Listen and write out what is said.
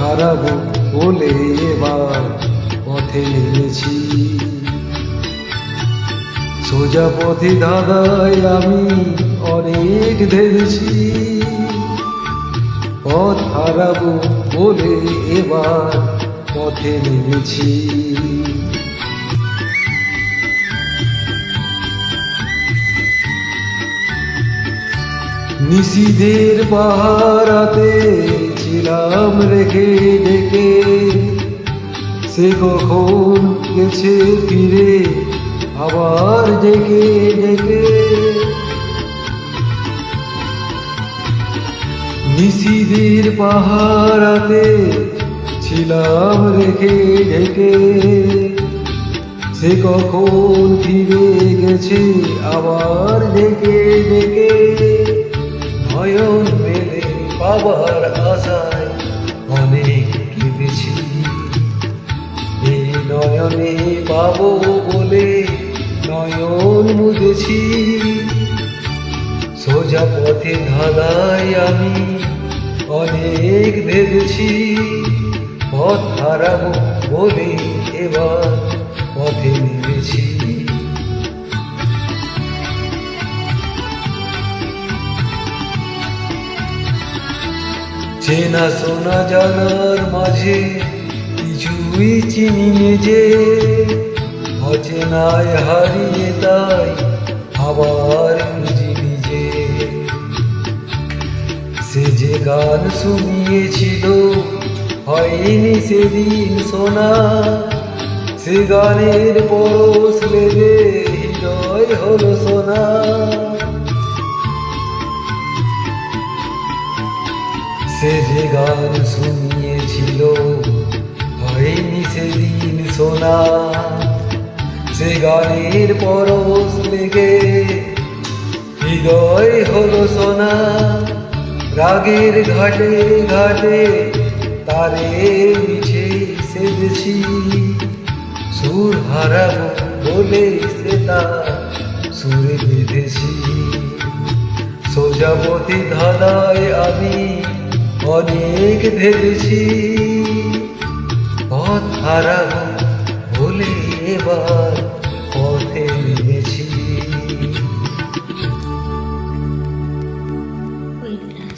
হারাবো বলে এবার পথে নেমেছি। সোজা পথে দাদাই আমি অনেক ধেরেছি, পথ হারাবো বলে এবার পথে নেমেছি। নিশীথের পাহারাতে ছিলাম রেখে ডেকে, সে কখন গেছে ফিরে আবার ডেকে ডেকে। নিশীথের পাহারাতে ছিলাম রেখে ঢেকে, সে কখন ফিরে গেছে আবার ডেকে ডেকে। নয়ন মেলে পাবার আশায় অনেক কেঁদেছি, এই নয়নে পাবো বলে নয়ন মুদেছি। সোজা পথে ধাঁধাই আমি অনেক ভেবেছি, পথ হারাবো বলে এবার পথে নেমেছি। চেনা শোনা জানার মাঝে কিছুই চিনি নিজে, অচেনায় হারিয়ে তাই আবার খুঁজি নিজে। সে যে গান শুনিয়েছিল হয়নি সেদিন শোনা, সে গানের পরশ লেগে হৃদয় হলো সোনা। সে যে গান শুনিয়েছিল হয়নি সেদিন শোনা, সে গানের পরশ লেগে হৃদয় হলো সোনা। রাগের ঘাটে ঘাটে তারে মিছে সেজেছি, সুর হারাবো বলে সে তার সুরে বেঁধেছি। সোজা পথে ধাঁধায় আমি অনেক ভেবেছি, পথ হারাবো বলে এবার